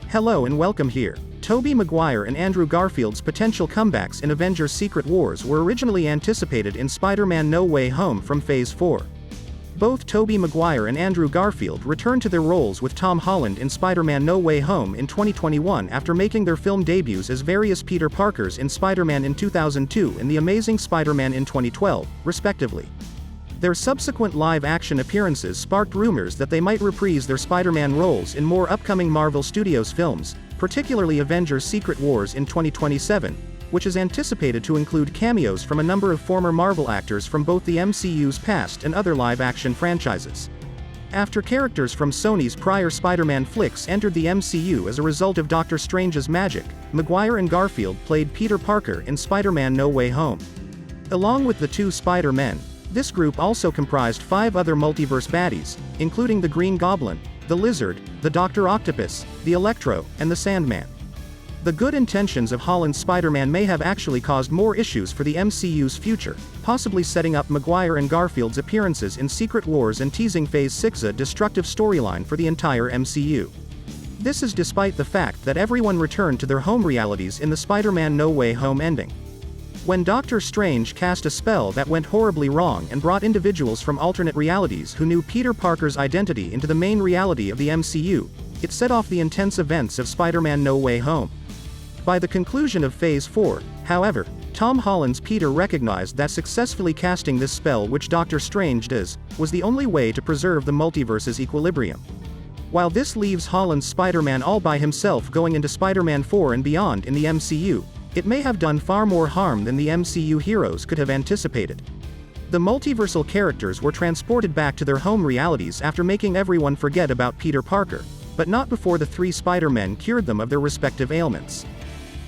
Hello and welcome here. Tobey Maguire and Andrew Garfield's potential comebacks in Avengers Secret Wars were originally anticipated in Spider-Man No Way Home from Phase 4. Both Tobey Maguire and Andrew Garfield returned to their roles with Tom Holland in Spider-Man No Way Home in 2021 after making their film debuts as various Peter Parkers in Spider-Man in 2002 and The Amazing Spider-Man in 2012, respectively. Their subsequent live-action appearances sparked rumors that they might reprise their Spider-Man roles in more upcoming Marvel Studios films, particularly Avengers Secret Wars in 2027, which is anticipated to include cameos from a number of former Marvel actors from both the MCU's past and other live-action franchises. After characters from Sony's prior Spider-Man flicks entered the MCU as a result of Doctor Strange's magic, Maguire and Garfield played Peter Parker in Spider-Man No Way Home. Along with the two Spider-Men, this group also comprised 5 other multiverse baddies, including the Green Goblin, the Lizard, the Dr. Octopus, the Electro, and the Sandman. The good intentions of Holland's Spider-Man may have actually caused more issues for the MCU's future, possibly setting up Maguire and Garfield's appearances in Secret Wars and teasing Phase 6's destructive storyline for the entire MCU. This is despite the fact that everyone returned to their home realities in the Spider-Man No Way Home ending. When Doctor Strange cast a spell that went horribly wrong and brought individuals from alternate realities who knew Peter Parker's identity into the main reality of the MCU, it set off the intense events of Spider-Man No Way Home. By the conclusion of Phase 4, however, Tom Holland's Peter recognized that successfully casting this spell, which Doctor Strange does, was the only way to preserve the multiverse's equilibrium. While this leaves Holland's Spider-Man all by himself going into Spider-Man 4 and beyond in the MCU, it may have done far more harm than the MCU heroes could have anticipated. The multiversal characters were transported back to their home realities after making everyone forget about Peter Parker, but not before the 3 Spider-Men cured them of their respective ailments.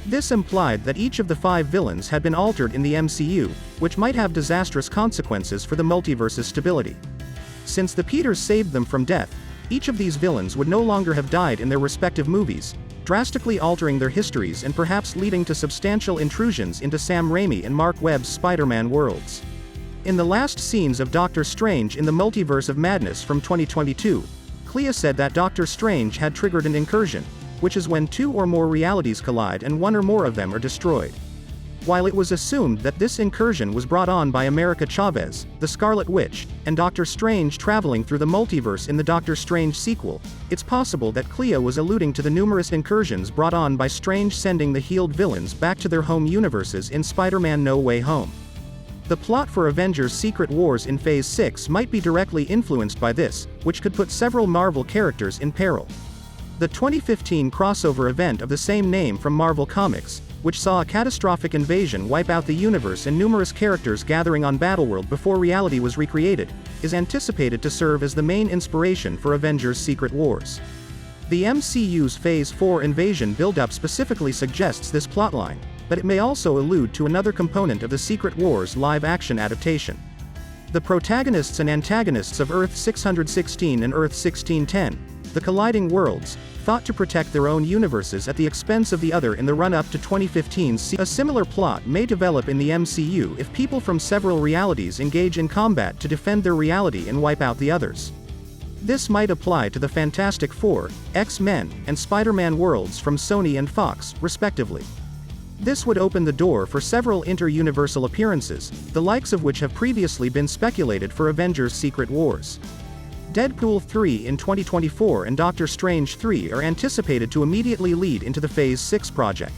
This implied that each of the 5 villains had been altered in the MCU, which might have disastrous consequences for the multiverse's stability. Since the Peters saved them from death, each of these villains would no longer have died in their respective movies, drastically altering their histories and perhaps leading to substantial intrusions into Sam Raimi and Mark Webb's Spider-Man worlds. In the last scenes of Doctor Strange in the Multiverse of Madness from 2022, Clea said that Doctor Strange had triggered an incursion, which is when 2 or more realities collide and 1 or more of them are destroyed. While it was assumed that this incursion was brought on by America Chavez, the Scarlet Witch, and Doctor Strange traveling through the multiverse in the Doctor Strange sequel, it's possible that Clea was alluding to the numerous incursions brought on by Strange sending the healed villains back to their home universes in Spider-Man No Way Home. The plot for Avengers Secret Wars in Phase 6 might be directly influenced by this, which could put several Marvel characters in peril. The 2015 crossover event of the same name from Marvel Comics, which saw a catastrophic invasion wipe out the universe and numerous characters gathering on Battleworld before reality was recreated, is anticipated to serve as the main inspiration for Avengers Secret Wars. The MCU's Phase 4 invasion build-up specifically suggests this plotline, but it may also allude to another component of the Secret Wars live-action adaptation. The protagonists and antagonists of Earth 616 and Earth 1610, the colliding worlds, thought to protect their own universes at the expense of the other in the run-up to 2015. A similar plot may develop in the MCU if people from several realities engage in combat to defend their reality and wipe out the others. This might apply to the Fantastic Four, X-Men, and Spider-Man worlds from Sony and Fox, respectively. This would open the door for several inter-universal appearances, the likes of which have previously been speculated for Avengers Secret Wars. Deadpool 3 in 2024 and Doctor Strange 3 are anticipated to immediately lead into the Phase 6 project.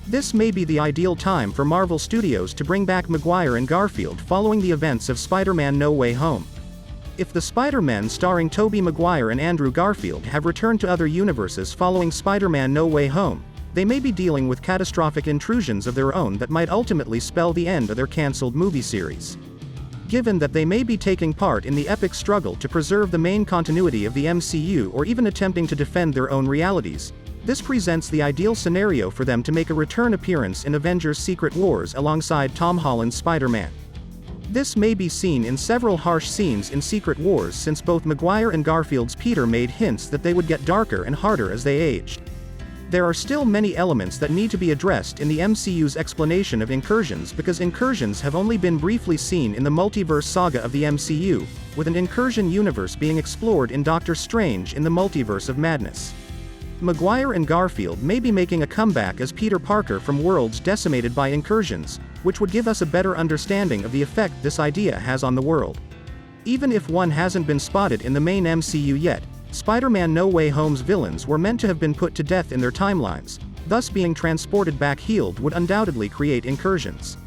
This may be the ideal time for Marvel Studios to bring back Maguire and Garfield following the events of Spider-Man No Way Home. If the Spider-Men starring Tobey Maguire and Andrew Garfield have returned to other universes following Spider-Man No Way Home, they may be dealing with catastrophic intrusions of their own that might ultimately spell the end of their cancelled movie series. Given that they may be taking part in the epic struggle to preserve the main continuity of the MCU or even attempting to defend their own realities, this presents the ideal scenario for them to make a return appearance in Avengers Secret Wars alongside Tom Holland's Spider-Man. This may be seen in several harsh scenes in Secret Wars since both Maguire and Garfield's Peter made hints that they would get darker and harder as they aged. There are still many elements that need to be addressed in the MCU's explanation of incursions because incursions have only been briefly seen in the multiverse saga of the MCU, with an incursion universe being explored in Doctor Strange in the Multiverse of Madness. Maguire and Garfield may be making a comeback as Peter Parker from worlds decimated by incursions, which would give us a better understanding of the effect this idea has on the world. Even if one hasn't been spotted in the main MCU yet, Spider-Man No Way Home's villains were meant to have been put to death in their timelines, thus being transported back healed would undoubtedly create incursions.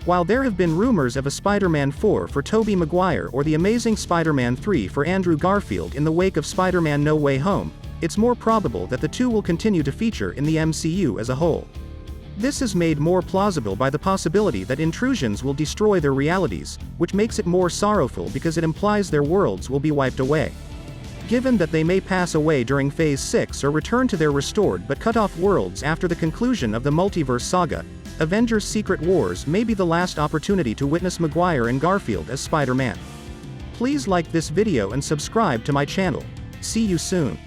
While there have been rumors of a Spider-Man 4 for Tobey Maguire or the Amazing Spider-Man 3 for Andrew Garfield in the wake of Spider-Man No Way Home, it's more probable that the two will continue to feature in the MCU as a whole. This is made more plausible by the possibility that intrusions will destroy their realities, which makes it more sorrowful because it implies their worlds will be wiped away. Given that they may pass away during Phase 6 or return to their restored but cut-off worlds after the conclusion of the multiverse saga, Avengers Secret Wars may be the last opportunity to witness Maguire and Garfield as Spider-Man. Please like this video and subscribe to my channel. See you soon.